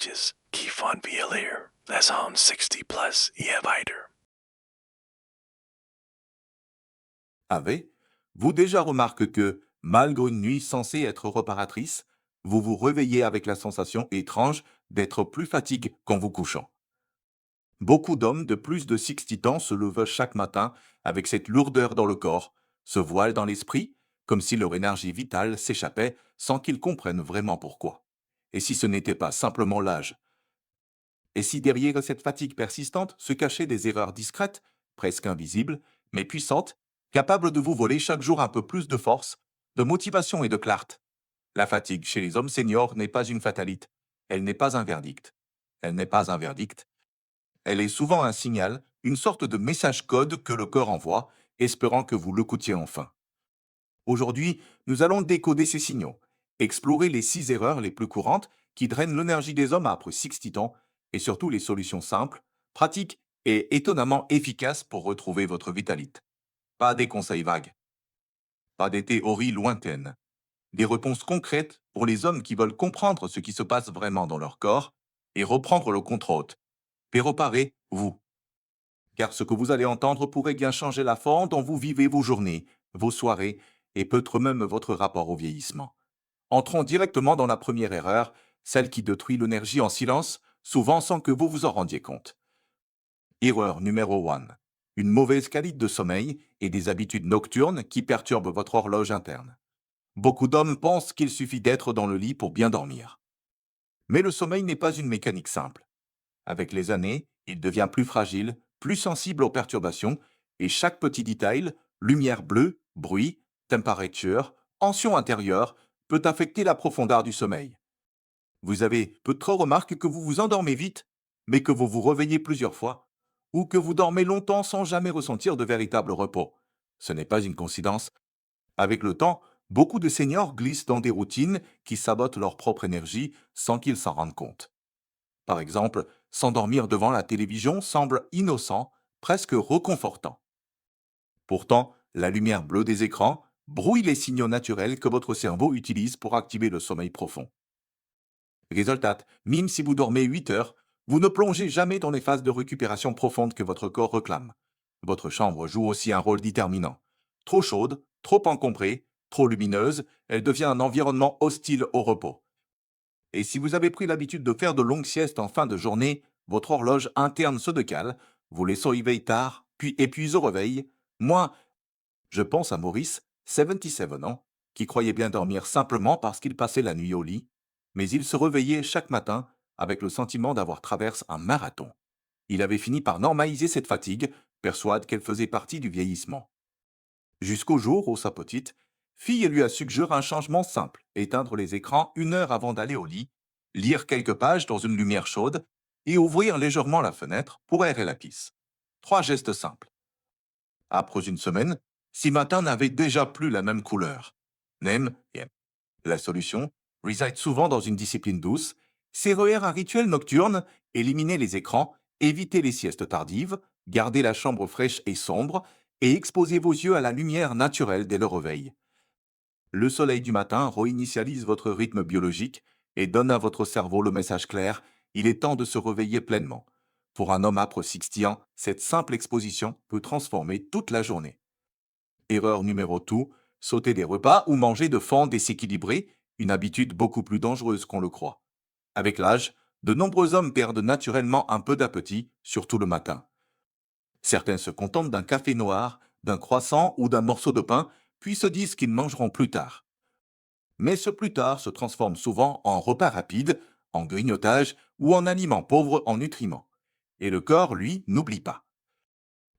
liedjes. Kief van Wieler. Les hommes 60 plus et weiter. Avez-vous déjà remarqué que, malgré une nuit censée être réparatrice, vous vous réveillez avec la sensation étrange d'être plus fatigué qu'en vous couchant? Beaucoup d'hommes de plus de 60 ans se lèvent chaque matin avec cette lourdeur dans le corps, se voilent dans l'esprit, comme si leur énergie vitale s'échappait sans qu'ils comprennent vraiment pourquoi. Et si ce n'était pas simplement l'âge? Et si derrière cette fatigue persistante se cachaient des erreurs discrètes, presque invisibles, mais puissantes, capables de vous voler chaque jour un peu plus de force, de motivation et de clarté? La fatigue chez les hommes seniors n'est pas une fatalité. Elle n'est pas un verdict. Elle n'est pas un verdict. Elle est souvent un signal, une sorte de message code que le corps envoie, espérant que vous l'écoutiez enfin. Aujourd'hui, nous allons décoder ces signaux, explorer les 6 erreurs les plus courantes qui drainent l'énergie des hommes après 60 ans et surtout les solutions simples, pratiques et étonnamment efficaces pour retrouver votre vitalité. Pas des conseils vagues, pas des théories lointaines, des réponses concrètes pour les hommes qui veulent comprendre ce qui se passe vraiment dans leur corps et reprendre le contrôle. Et réparer, vous. Car ce que vous allez entendre pourrait bien changer la forme dont vous vivez vos journées, vos soirées et peut-être même votre rapport au vieillissement. Entrons directement dans la première erreur, celle qui détruit l'énergie en silence, souvent sans que vous vous en rendiez compte. Erreur numéro 1. Une mauvaise qualité de sommeil et des habitudes nocturnes qui perturbent votre horloge interne. Beaucoup d'hommes pensent qu'il suffit d'être dans le lit pour bien dormir. Mais le sommeil n'est pas une mécanique simple. Avec les années, il devient plus fragile, plus sensible aux perturbations, et chaque petit détail, lumière bleue, bruit, température, tension intérieure, peut affecter la profondeur du sommeil. Vous avez peut-être remarqué que vous vous endormez vite, mais que vous vous réveillez plusieurs fois, ou que vous dormez longtemps sans jamais ressentir de véritable repos. Ce n'est pas une coïncidence. Avec le temps, beaucoup de seniors glissent dans des routines qui sabotent leur propre énergie sans qu'ils s'en rendent compte. Par exemple, s'endormir devant la télévision semble innocent, presque réconfortant. Pourtant, la lumière bleue des écrans brouille les signaux naturels que votre cerveau utilise pour activer le sommeil profond. Résultat, même si vous dormez 8 heures, vous ne plongez jamais dans les phases de récupération profonde que votre corps réclame. Votre chambre joue aussi un rôle déterminant. Trop chaude, trop encombrée, trop lumineuse, elle devient un environnement hostile au repos. Et si vous avez pris l'habitude de faire de longues siestes en fin de journée, votre horloge interne se décale, vous laissez réveiller tard, puis épuise au réveil. Moi, je pense à Maurice, 77 ans, qui croyait bien dormir simplement parce qu'il passait la nuit au lit, mais il se réveillait chaque matin avec le sentiment d'avoir traversé un marathon. Il avait fini par normaliser cette fatigue, persuade qu'elle faisait partie du vieillissement. Jusqu'au jour où sa petite fille lui a suggéré un changement simple, éteindre les écrans 1 heure avant d'aller au lit, lire quelques pages dans une lumière chaude et ouvrir légèrement la fenêtre pour aérer la pisse. 3 gestes simples. Après une semaine, si matin n'avait déjà plus la même couleur. Nem, yem. La solution réside souvent dans une discipline douce, s'éroer un rituel nocturne, éliminer les écrans, éviter les siestes tardives, garder la chambre fraîche et sombre, et exposer vos yeux à la lumière naturelle dès le réveil. Le soleil du matin réinitialise votre rythme biologique et donne à votre cerveau le message clair, il est temps de se réveiller pleinement. Pour un homme après 60 ans, cette simple exposition peut transformer toute la journée. Erreur numéro 2, sauter des repas ou manger de faim déséquilibré, une habitude beaucoup plus dangereuse qu'on le croit. Avec l'âge, de nombreux hommes perdent naturellement un peu d'appétit, surtout le matin. Certains se contentent d'un café noir, d'un croissant ou d'un morceau de pain, puis se disent qu'ils mangeront plus tard. Mais ce plus tard se transforme souvent en repas rapide, en grignotage ou en aliment pauvre en nutriments. Et le corps, lui, n'oublie pas.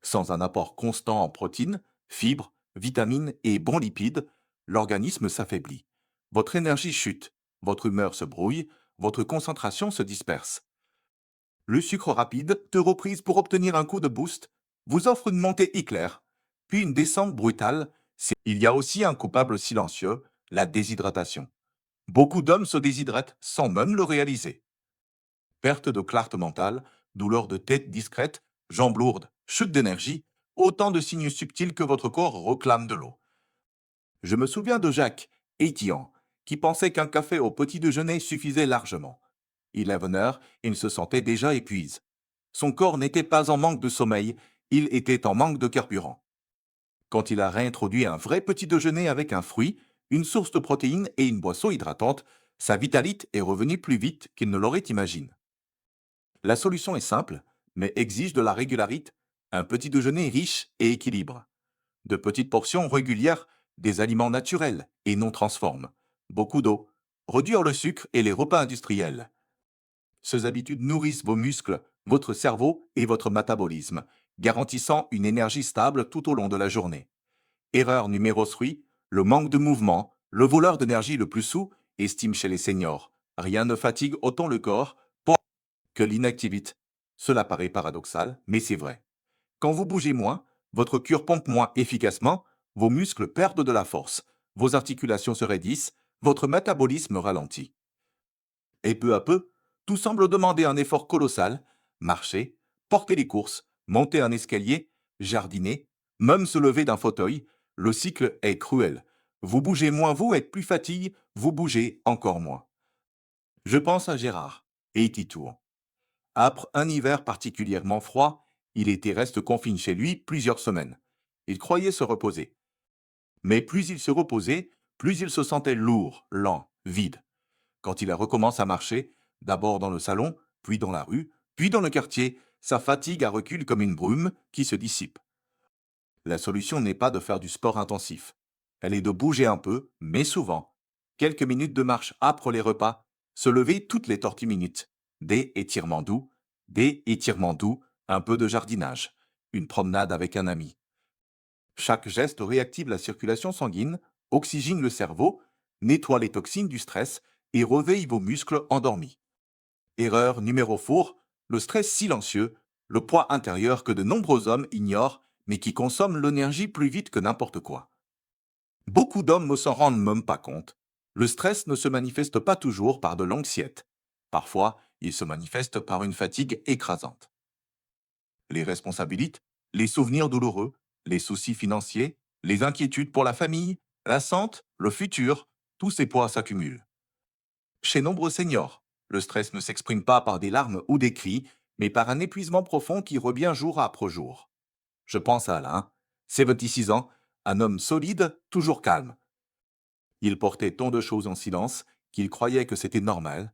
Sans un apport constant en protéines, fibres, vitamines et bons lipides, l'organisme s'affaiblit. Votre énergie chute, votre humeur se brouille, votre concentration se disperse. Le sucre rapide, de reprise pour obtenir un coup de boost, vous offre une montée éclair, puis une descente brutale. Il y a aussi un coupable silencieux, la déshydratation. Beaucoup d'hommes se déshydratent sans même le réaliser. Perte de clarté mentale, douleur de tête discrète, jambes lourdes, chute d'énergie, autant de signes subtils que votre corps réclame de l'eau. Je me souviens de Jacques, 80 ans, qui pensait qu'un café au petit déjeuner suffisait largement. 11 heures, il se sentait déjà épuisé. Son corps n'était pas en manque de sommeil, il était en manque de carburant. Quand il a réintroduit un vrai petit déjeuner avec un fruit, une source de protéines et une boisson hydratante, sa vitalite est revenue plus vite qu'il ne l'aurait imaginé. La solution est simple, mais exige de la régularité, un petit déjeuner riche et équilibré. De petites portions régulières, des aliments naturels et non transformes, beaucoup d'eau, réduire le sucre et les repas industriels. Ces habitudes nourrissent vos muscles, votre cerveau et votre métabolisme, garantissant une énergie stable tout au long de la journée. Erreur numéro 3, le manque de mouvement, le voleur d'énergie le plus sous, estime chez les seniors. Rien ne fatigue autant le corps que l'inactivité. Cela paraît paradoxal, mais c'est vrai. Quand vous bougez moins, votre cœur pompe moins efficacement, vos muscles perdent de la force, vos articulations se raidissent, votre métabolisme ralentit. Et peu à peu, tout semble demander un effort colossal, marcher, porter les courses, monter un escalier, jardiner, même se lever d'un fauteuil, le cycle est cruel. Vous bougez moins, vous êtes plus fatigué, vous bougez encore moins. Je pense à Gérard et Titour. Après un hiver particulièrement froid, il était resté confiné chez lui plusieurs semaines. Il croyait se reposer. Mais plus il se reposait, plus il se sentait lourd, lent, vide. Quand il a recommencé à marcher, d'abord dans le salon, puis dans la rue, puis dans le quartier, sa fatigue a reculé comme une brume qui se dissipe. La solution n'est pas de faire du sport intensif. Elle est de bouger un peu, mais souvent. Quelques minutes de marche après les repas, se lever toutes les 30 minutes. Des étirements doux, un peu de jardinage, une promenade avec un ami. Chaque geste réactive la circulation sanguine, oxygène le cerveau, nettoie les toxines du stress et réveille vos muscles endormis. Erreur numéro 4, le stress silencieux, le poids intérieur que de nombreux hommes ignorent mais qui consomme l'énergie plus vite que n'importe quoi. Beaucoup d'hommes ne s'en rendent même pas compte. Le stress ne se manifeste pas toujours par de l'anxiété. Parfois, il se manifeste par une fatigue écrasante. Les responsabilités, les souvenirs douloureux, les soucis financiers, les inquiétudes pour la famille, la santé, le futur, tous ces poids s'accumulent. Chez nombreux seniors, le stress ne s'exprime pas par des larmes ou des cris, mais par un épuisement profond qui revient jour après jour. Je pense à Alain, 76 ans, un homme solide, toujours calme. Il portait tant de choses en silence qu'il croyait que c'était normal.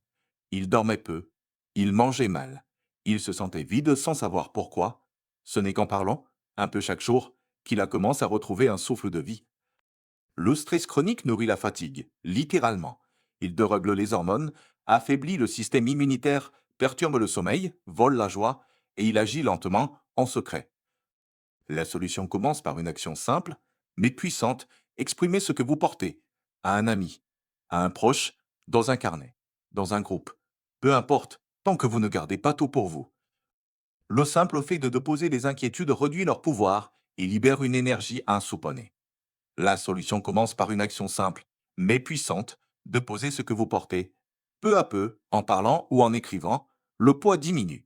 Il dormait peu, il mangeait mal, il se sentait vide sans savoir pourquoi. Ce n'est qu'en parlant, un peu chaque jour, qu'il a commencé à retrouver un souffle de vie. Le stress chronique nourrit la fatigue, littéralement. Il dérègle les hormones, affaiblit le système immunitaire, perturbe le sommeil, vole la joie, et il agit lentement, en secret. La solution commence par une action simple, mais puissante, exprimer ce que vous portez, à un ami, à un proche, dans un carnet, dans un groupe. Peu importe, tant que vous ne gardez pas tout pour vous. Le simple fait de déposer les inquiétudes réduit leur pouvoir et libère une énergie insoupçonnée. La solution commence par une action simple, mais puissante, de poser ce que vous portez. Peu à peu, en parlant ou en écrivant, le poids diminue.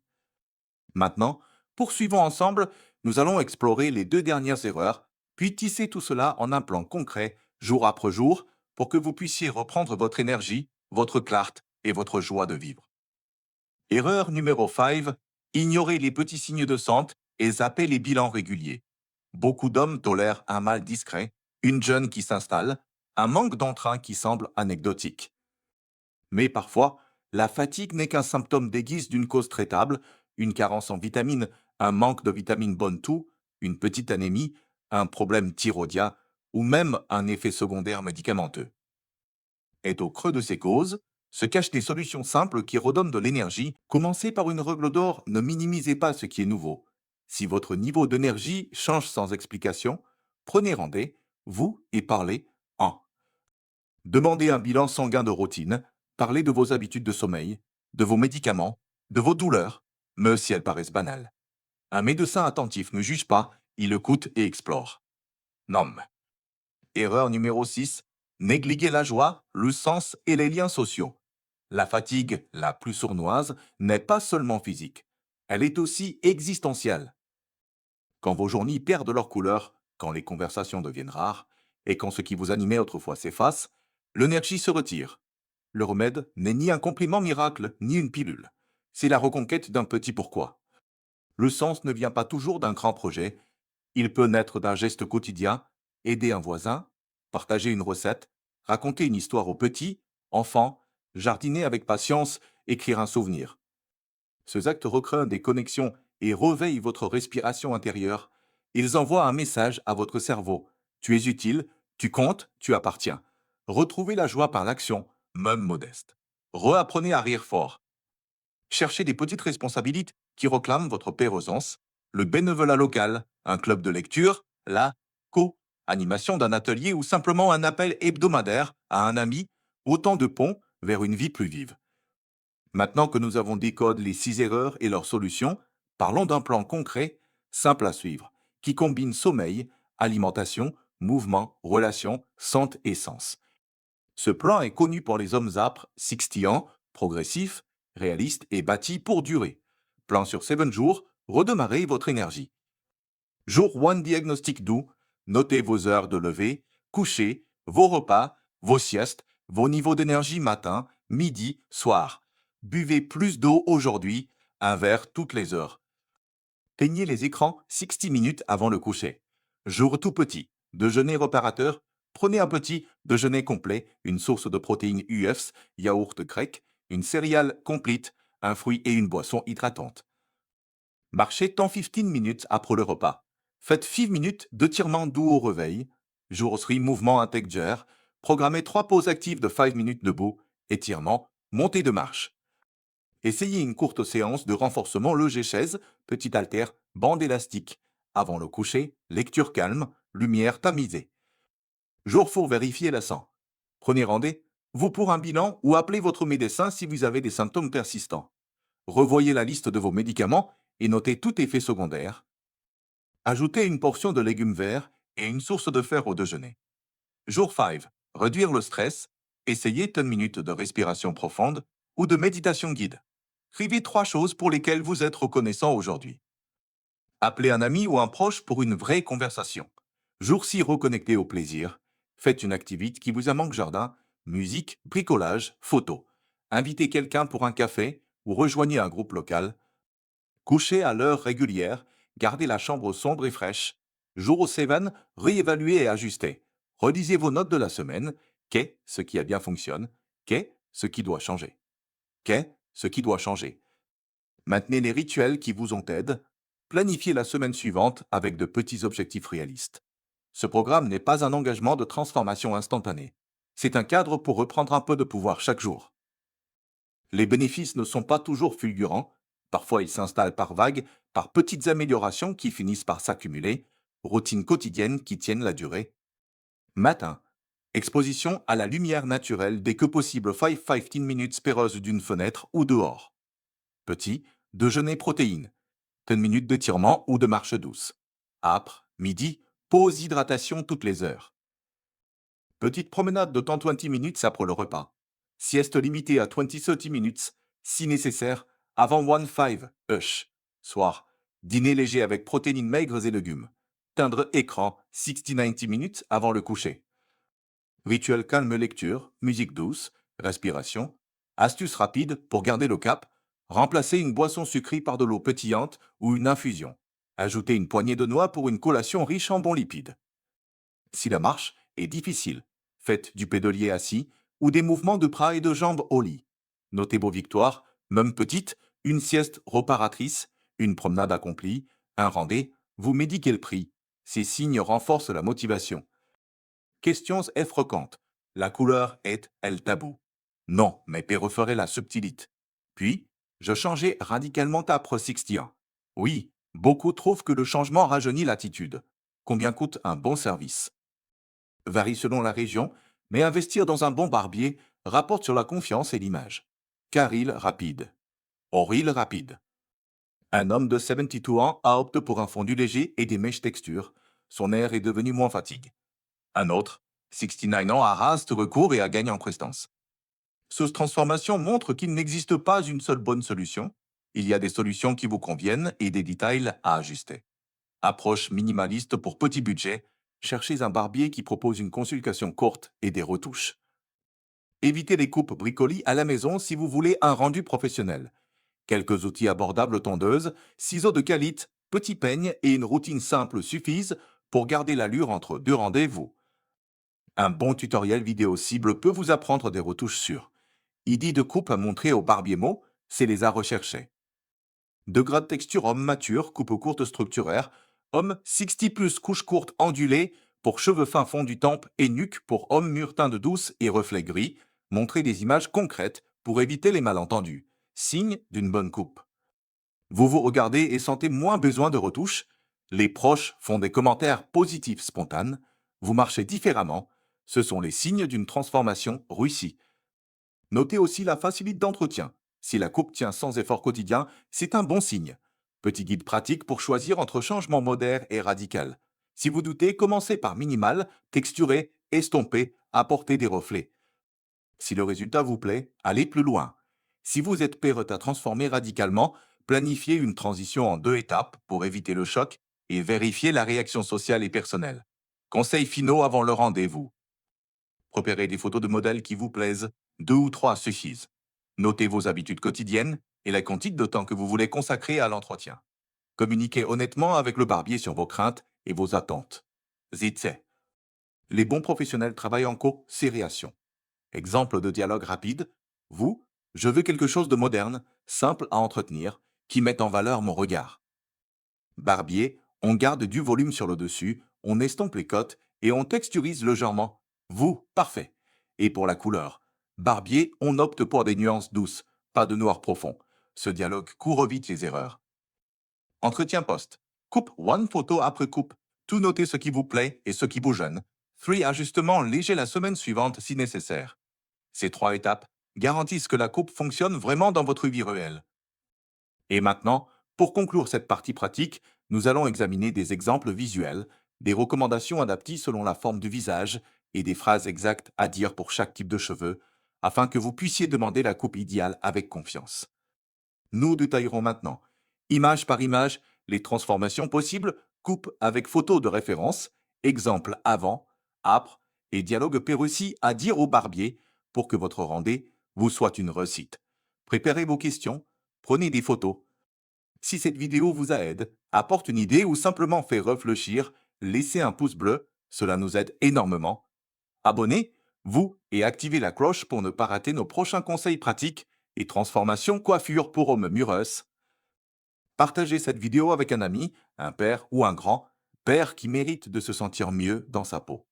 Maintenant, poursuivons ensemble, nous allons explorer les 2 dernières erreurs, puis tisser tout cela en un plan concret, jour après jour, pour que vous puissiez reprendre votre énergie, votre clarté et votre joie de vivre. Erreur numéro 5, ignorer les petits signes de santé et zapper les bilans réguliers. Beaucoup d'hommes tolèrent un mal discret, une jeûne qui s'installe, un manque d'entrain qui semble anecdotique. Mais parfois, la fatigue n'est qu'un symptôme déguisé d'une cause traitable, une carence en vitamines, un manque de vitamine bonne tout, une petite anémie, un problème thyroïdien ou même un effet secondaire médicamenteux. Et au creux de ces causes se cachent des solutions simples qui redonnent de l'énergie. Commencez par une règle d'or, ne minimisez pas ce qui est nouveau. Si votre niveau d'énergie change sans explication, prenez rendez-vous et parlez en. Demandez un bilan sanguin de routine, parlez de vos habitudes de sommeil, de vos médicaments, de vos douleurs, même si elles paraissent banales. Un médecin attentif ne juge pas, il écoute et explore. Nomme. Erreur numéro 6. Négliger la joie, le sens et les liens sociaux. La fatigue, la plus sournoise, n'est pas seulement physique. Elle est aussi existentielle. Quand vos journées perdent leur couleur, quand les conversations deviennent rares, et quand ce qui vous animait autrefois s'efface, l'énergie se retire. Le remède n'est ni un complément miracle, ni une pilule. C'est la reconquête d'un petit pourquoi. Le sens ne vient pas toujours d'un grand projet. Il peut naître d'un geste quotidien, aider un voisin, partager une recette, raconter une histoire aux petits, enfants, jardiner avec patience, écrire un souvenir. Ces actes recréent des connexions et réveillent votre respiration intérieure. Ils envoient un message à votre cerveau. Tu es utile, tu comptes, tu appartiens. Retrouvez la joie par l'action, même modeste. Reapprenez à rire fort. Cherchez des petites responsabilités qui réclament votre présence. Le bénévolat local, un club de lecture, la co-animation d'un atelier ou simplement un appel hebdomadaire à un ami, autant de ponts vers une vie plus vive. Maintenant que nous avons décodé les 6 erreurs et leurs solutions, parlons d'un plan concret, simple à suivre, qui combine sommeil, alimentation, mouvement, relations, santé et sens. Ce plan est connu pour les hommes âpres, 60 ans, progressif, réaliste et bâti pour durer. Plan sur 7 jours, redémarrez votre énergie. Jour 1 diagnostic doux, notez vos heures de lever, coucher, vos repas, vos siestes, vos niveaux d'énergie matin, midi, soir. Buvez plus d'eau aujourd'hui, un verre toutes les heures. Teignez les écrans 60 minutes avant le coucher. Jour tout petit, déjeuner réparateur, prenez un petit déjeuner complet, une source de protéines UFs, yaourt grec, une céréale complète, un fruit et une boisson hydratante. Marchez 10-15 minutes après le repas. Faites 5 minutes d'étirement doux au réveil. Jour 3 mouvement intégère. Programmez 3 pauses actives de 5 minutes debout, étirement, montée de marche. Essayez une courte séance de renforcement leger-chaise, petit haltère, bande élastique. Avant le coucher, lecture calme, lumière tamisée. Jour pour vérifier la sang. Prenez rendez-vous pour un bilan ou appelez votre médecin si vous avez des symptômes persistants. Revoyez la liste de vos médicaments et notez tout effet secondaire. Ajoutez une portion de légumes verts et une source de fer au déjeuner. Jour 5. Réduire le stress. Essayez 10 minutes de respiration profonde ou de méditation guide. Écrivez 3 choses pour lesquelles vous êtes reconnaissant aujourd'hui. Appelez un ami ou un proche pour une vraie conversation. Jour 6 reconnecté au plaisir. Faites une activité qui vous a manqué jardin, musique, bricolage, photo. Invitez quelqu'un pour un café ou rejoignez un groupe local. Couchez à l'heure régulière, gardez la chambre sombre et fraîche. Jour 7, réévaluez et ajustez. Relisez vos notes de la semaine. Qu'est ce qui a bien fonctionné? Qu'est ce qui doit changer? Qu'est ce qui doit changer? Maintenez les rituels qui vous ont aidé. Planifiez la semaine suivante avec de petits objectifs réalistes. Ce programme n'est pas un engagement de transformation instantanée. C'est un cadre pour reprendre un peu de pouvoir chaque jour. Les bénéfices ne sont pas toujours fulgurants. Parfois, ils s'installent par vagues, par petites améliorations qui finissent par s'accumuler, routines quotidiennes qui tiennent la durée. Matin. Exposition à la lumière naturelle dès que possible 5-15 minutes spéreuse d'une fenêtre ou dehors. Petit. Déjeuner protéines. 10 minutes d'étirement ou de marche douce. Âpre. Midi. Pause hydratation toutes les heures. Petite promenade de 10-20 minutes après le repas. Sieste limitée à 20-30 minutes, si nécessaire, avant 1-5 hush. Soir. Dîner léger avec protéines maigres et légumes. Teindre écran 60-90 minutes avant le coucher. Rituel calme lecture, musique douce, respiration. Astuce rapide pour garder le cap. Remplacer une boisson sucrée par de l'eau pétillante ou une infusion. Ajouter une poignée de noix pour une collation riche en bons lipides. Si la marche est difficile, faites du pédalier assis ou des mouvements de bras et de jambes au lit. Notez vos victoires, même petites, une sieste réparatrice, une promenade accomplie, un rendez, vous médiquez le prix. Ces signes renforcent la motivation. Questions effroquantes. La couleur est-elle tabou? Non, mais préférez la subtilité. Puis, je changeais radicalement après 60 ans. Oui, beaucoup trouvent que le changement rajeunit l'attitude. Combien coûte un bon service? Varie selon la région, mais investir dans un bon barbier rapporte sur la confiance et l'image. Caril rapide. Oril rapide. Un homme de 72 ans a opté pour un fondu léger et des mèches texture. Son air est devenu moins fatigue. Un autre, 69 ans, a rase de recours et a gagné en prestance. Cette transformation montre qu'il n'existe pas une seule bonne solution. Il y a des solutions qui vous conviennent et des détails à ajuster. Approche minimaliste pour petit budget. Cherchez un barbier qui propose une consultation courte et des retouches. Évitez les coupes bricolis à la maison si vous voulez un rendu professionnel. Quelques outils abordables tondeuses, ciseaux de qualité, petits peignes et une routine simple suffisent pour garder l'allure entre deux rendez-vous. Un bon tutoriel vidéo cible peut vous apprendre des retouches sûres. Idées de coupe à montrer au barbier mot, c'est les à rechercher. Degré de texture homme mature, coupe courte structuraire, homme 60 plus couche courte ondulée pour cheveux fins fond du temple et nuque pour homme mûr teinte douce et reflets gris, montrez des images concrètes pour éviter les malentendus. Signe d'une bonne coupe. Vous vous regardez et sentez moins besoin de retouches. Les proches font des commentaires positifs spontanés. Vous marchez différemment. Ce sont les signes d'une transformation réussie. Notez aussi la facilité d'entretien. Si la coupe tient sans effort quotidien, c'est un bon signe. Petit guide pratique pour choisir entre changement moderne et radical. Si vous doutez, commencez par minimal, texturer, estomper, apporter des reflets. Si le résultat vous plaît, allez plus loin. Si vous êtes prêt à transformer radicalement, planifiez une transition en 2 étapes pour éviter le choc et vérifier la réaction sociale et personnelle. Conseils finaux avant le rendez-vous. Préparez des photos de modèles qui vous plaisent. 2 ou 3 suffisent. Notez vos habitudes quotidiennes et la quantité de temps que vous voulez consacrer à l'entretien. Communiquez honnêtement avec le barbier sur vos craintes et vos attentes. Zitze. Les bons professionnels travaillent en co-création. Exemple de dialogue rapide. Vous, je veux quelque chose de moderne, simple à entretenir, qui mette en valeur mon regard. Barbier, on garde du volume sur le dessus, on estompe les côtes et on texturise légèrement. Vous, parfait. Et pour la couleur, Barbier, on opte pour des nuances douces, pas de noir profond. Ce dialogue couvre vite les erreurs. Entretien post. Coupe one photo après coupe. Tout noter ce qui vous plaît et ce qui vous gêne. 3 ajustements légers la semaine suivante si nécessaire. Ces 3 étapes garantissent que la coupe fonctionne vraiment dans votre vie réelle. Et maintenant, pour conclure cette partie pratique, nous allons examiner des exemples visuels, des recommandations adaptées selon la forme du visage et des phrases exactes à dire pour chaque type de cheveux, afin que vous puissiez demander la coupe idéale avec confiance. Nous détaillerons maintenant, image par image, les transformations possibles, coupe avec photo de référence, exemple avant, après et dialogue réussi à dire au barbier pour que votre rendez vous soit une réussite. Préparez vos questions, prenez des photos. Si cette vidéo vous aide, apporte une idée ou simplement fait réfléchir, laissez un pouce bleu, cela nous aide énormément. Abonnez-vous et activez la cloche pour ne pas rater nos prochains conseils pratiques et transformations coiffure pour hommes mûreux. Partagez cette vidéo avec un ami, un père ou un grand-père qui mérite de se sentir mieux dans sa peau.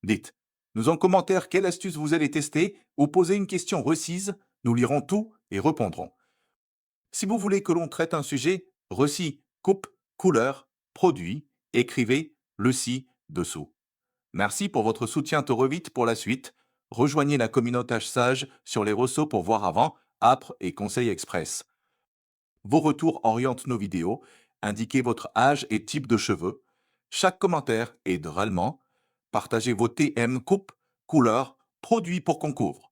Dites-nous en commentaire quelle astuce vous allez tester ou posez une question précise, nous lirons tout et répondrons. Si vous voulez que l'on traite un sujet, reçu, coupe, couleur, produit, écrivez le ci-dessous. Merci pour votre soutien Torovite pour la suite. Rejoignez la communauté sage sur les réseaux pour voir avant, après et conseils express. Vos retours orientent nos vidéos, indiquez votre âge et type de cheveux. Chaque commentaire aide réellement. Partagez vos TM coupe, couleur, produits pour concours.